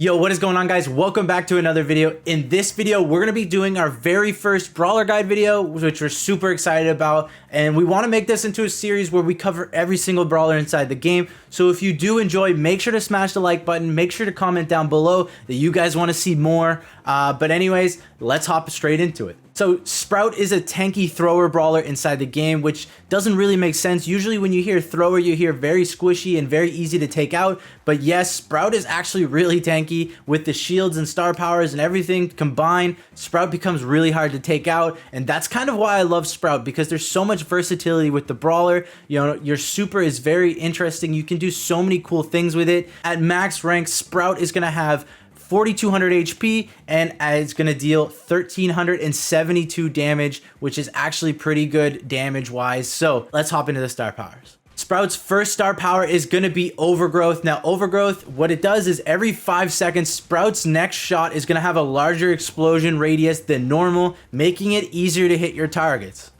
Yo, what is going on, guys? Welcome back to another video. In this video, we're going to be doing our very first brawler guide video, which we're super excited about. And we want to make this into a series where we cover every single brawler inside the game. So if you do enjoy, make sure to smash the like button. Make sure to comment down below that you guys want to see more. But anyways, let's hop straight into it. So Sprout is a tanky thrower brawler inside the game, which doesn't really make sense. Usually when you hear thrower, you hear very squishy and very easy to take out. But yes, Sprout is actually really tanky with the shields and star powers and everything combined. Sprout becomes really hard to take out. And that's kind of why I love Sprout, because there's so much versatility with the brawler. You know, your super is very interesting. You can do so many cool things with it. At max rank, Sprout is going to have 4,200 HP and it's going to deal 1,372 damage, which is actually pretty good damage wise. So let's hop into the star powers. Sprout's first star power is going to be Overgrowth. Now Overgrowth, what it does is every 5 seconds, Sprout's next shot is going to have a larger explosion radius than normal, making it easier to hit your targets.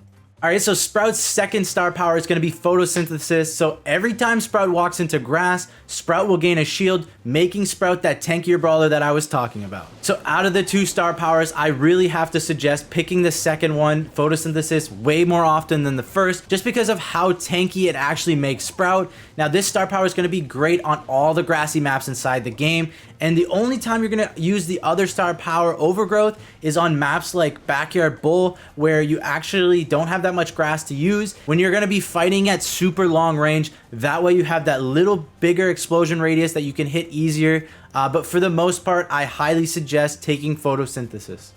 Alright, so Sprout's second star power is going to be Photosynthesis. So every time Sprout walks into grass, Sprout will gain a shield, making Sprout that tankier brawler that I was talking about. So out of the 2 star powers, I really have to suggest picking the second one, Photosynthesis, way more often than the first, just because of how tanky it actually makes Sprout. Now this star power is going to be great on all the grassy maps inside the game, and the only time you're going to use the other star power, Overgrowth, is on maps like Backyard Bull, where you actually don't have that much grass to use. When you're going to be fighting at super long range, that way you have that little bigger explosion radius that you can hit easier. But for the most part, I highly suggest taking Photosynthesis.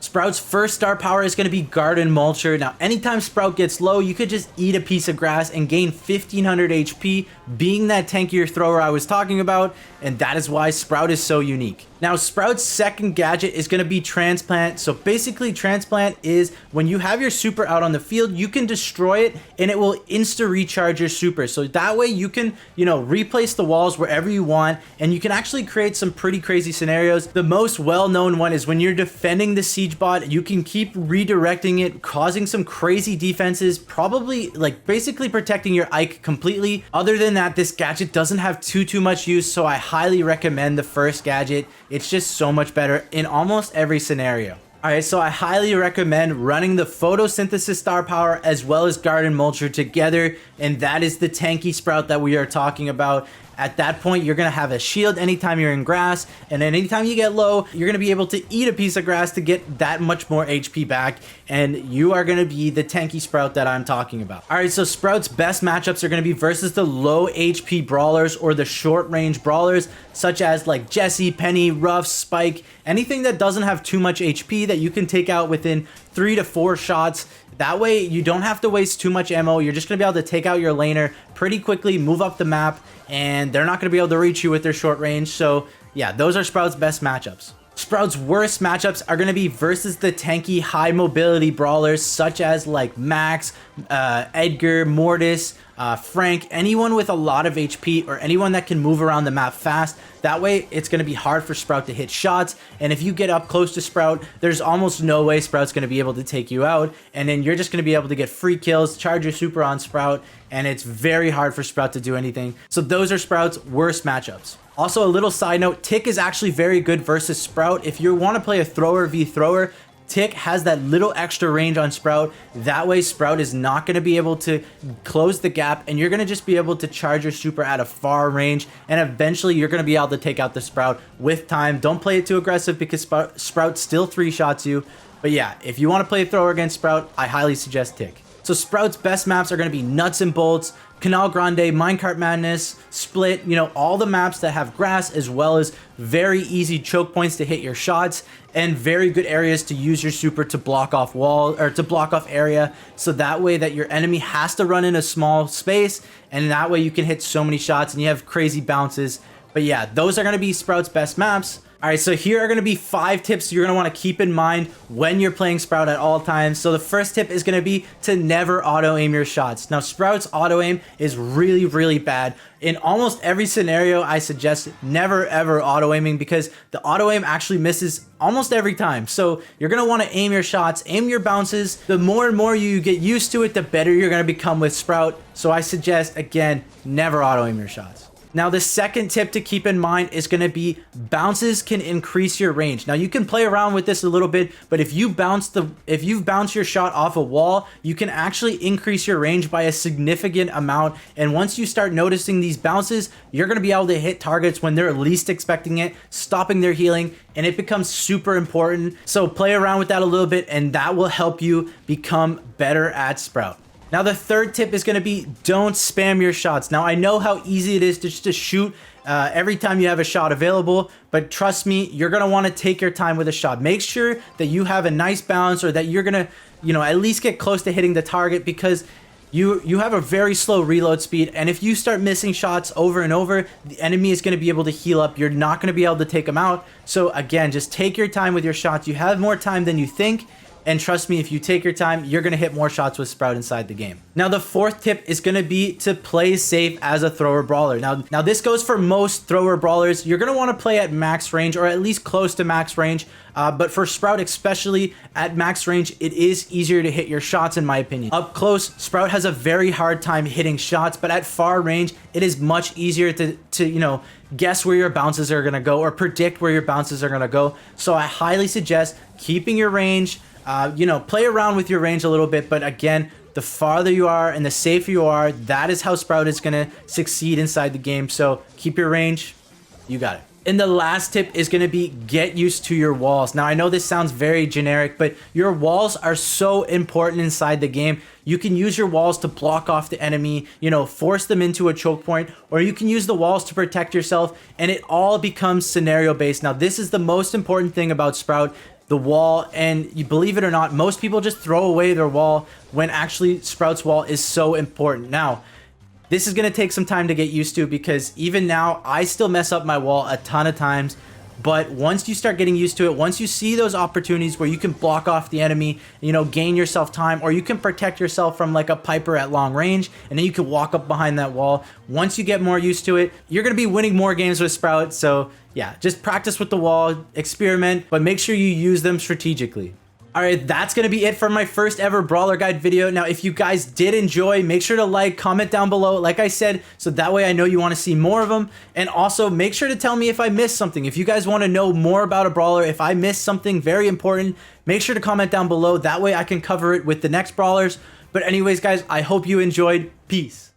Sprout's first star power is going to be Garden Mulcher. Now, anytime Sprout gets low, you could just eat a piece of grass and gain 1,500 HP, being that tankier thrower I was talking about, and that is why Sprout is so unique. Now, Sprout's second gadget is going to be Transplant. So basically, Transplant is when you have your super out on the field, you can destroy it and it will insta recharge your super. So that way you can, replace the walls wherever you want, and you can actually create some pretty crazy scenarios. The most well-known one is when you're defending the siege bot, you can keep redirecting it, causing some crazy defenses, probably basically protecting your Ike completely. Other than that, this gadget doesn't have too much use, so I highly recommend the first gadget. It's just so much better in almost every scenario. Alright, so I highly recommend running the Photosynthesis star power as well as Garden Mulcher together, and that is the tanky Sprout that we are talking about. At that point, you're going to have a shield anytime you're in grass, and then anytime you get low, you're going to be able to eat a piece of grass to get that much more HP back, and you are going to be the tanky Sprout that I'm talking about. Alright, so Sprout's best matchups are going to be versus the low HP brawlers or the short range brawlers, such as like Jesse, Penny, Ruff, Spike, anything that doesn't have too much HP that you can take out within 3 to 4 shots. That way you don't have to waste too much ammo. You're just going to be able to take out your laner pretty quickly, move up the map, and they're not going to be able to reach you with their short range. So yeah, those are Sprout's best matchups. Sprout's worst matchups are going to be versus the tanky high mobility brawlers such as like Max, Edgar, Mortis, Frank, anyone with a lot of HP or anyone that can move around the map fast. That way it's going to be hard for Sprout to hit shots, and if you get up close to Sprout, there's almost no way Sprout's going to be able to take you out, and then you're just going to be able to get free kills, charge your super on Sprout, and it's very hard for Sprout to do anything. So those are Sprout's worst matchups. Also, a little side note, Tick is actually very good versus Sprout. If you want to play a thrower v thrower, Tick has that little extra range on Sprout. That way Sprout is not going to be able to close the gap, and you're going to just be able to charge your super at a far range, and eventually you're going to be able to take out the Sprout with time. Don't play it too aggressive because Sprout still 3-shots you. But yeah, if you want to play a thrower against Sprout, I highly suggest Tick. So Sprout's best maps are going to be Nuts and Bolts, Canal Grande, Minecart Madness, Split, all the maps that have grass, as well as very easy choke points to hit your shots, and very good areas to use your super to block off wall or to block off area, so that way that your enemy has to run in a small space, and that way you can hit so many shots and you have crazy bounces. But yeah, those are going to be Sprout's best maps. Alright, so here are going to be 5 tips you're going to want to keep in mind when you're playing Sprout at all times. So the first tip is going to be to never auto-aim your shots. Now, Sprout's auto-aim is really bad. In almost every scenario, I suggest never ever auto-aiming, because the auto-aim actually misses almost every time. So you're going to want to aim your shots, aim your bounces. The more and more you get used to it, the better you're going to become with Sprout. So I suggest, again, never auto-aim your shots. Now, the second tip to keep in mind is going to be bounces can increase your range. Now, you can play around with this a little bit, but if you bounce your shot off a wall, you can actually increase your range by a significant amount. And once you start noticing these bounces, you're going to be able to hit targets when they're least expecting it, stopping their healing, and it becomes super important. So play around with that a little bit, and that will help you become better at Sprout. Now, the third tip is going to be don't spam your shots. Now, I know how easy it is to just to shoot every time you have a shot available, but trust me, you're going to want to take your time with a shot. Make sure that you have a nice balance, or that you're going to, at least get close to hitting the target, because you have a very slow reload speed, and if you start missing shots over and over, the enemy is going to be able to heal up. You're not going to be able to take them out. So again, just take your time with your shots. You have more time than you think. And trust me, if you take your time, you're going to hit more shots with Sprout inside the game. Now, the fourth tip is going to be to play safe as a thrower brawler. Now this goes for most thrower brawlers. You're going to want to play at max range, or at least close to max range. But for Sprout, especially at max range, it is easier to hit your shots, in my opinion. Up close, Sprout has a very hard time hitting shots, but at far range, it is much easier to guess where your bounces are going to go, or predict where your bounces are going to go. So I highly suggest keeping your range. Play around with your range a little bit, but again, the farther you are and the safer you are, that is how Sprout is going to succeed inside the game. So keep your range. You got it. And the last tip is going to be get used to your walls. Now, I know this sounds very generic, but your walls are so important inside the game. You can use your walls to block off the enemy, force them into a choke point, or you can use the walls to protect yourself, and it all becomes scenario based. Now, this is the most important thing about Sprout. The wall, and you believe it or not, most people just throw away their wall, when actually Sprout's wall is so important. Now, this is going to take some time to get used to, because even now I still mess up my wall a ton of times. But once you start getting used to it, once you see those opportunities where you can block off the enemy, gain yourself time, or you can protect yourself from like a Piper at long range, and then you can walk up behind that wall. Once you get more used to it, you're going to be winning more games with Sprout. So yeah, just practice with the wall, experiment, but make sure you use them strategically. All right, that's going to be it for my first ever Brawler Guide video. Now, if you guys did enjoy, make sure to like, comment down below, like I said, so that way I know you want to see more of them. And also, make sure to tell me if I missed something. If you guys want to know more about a brawler, if I missed something very important, make sure to comment down below. That way I can cover it with the next brawlers. But anyways, guys, I hope you enjoyed. Peace.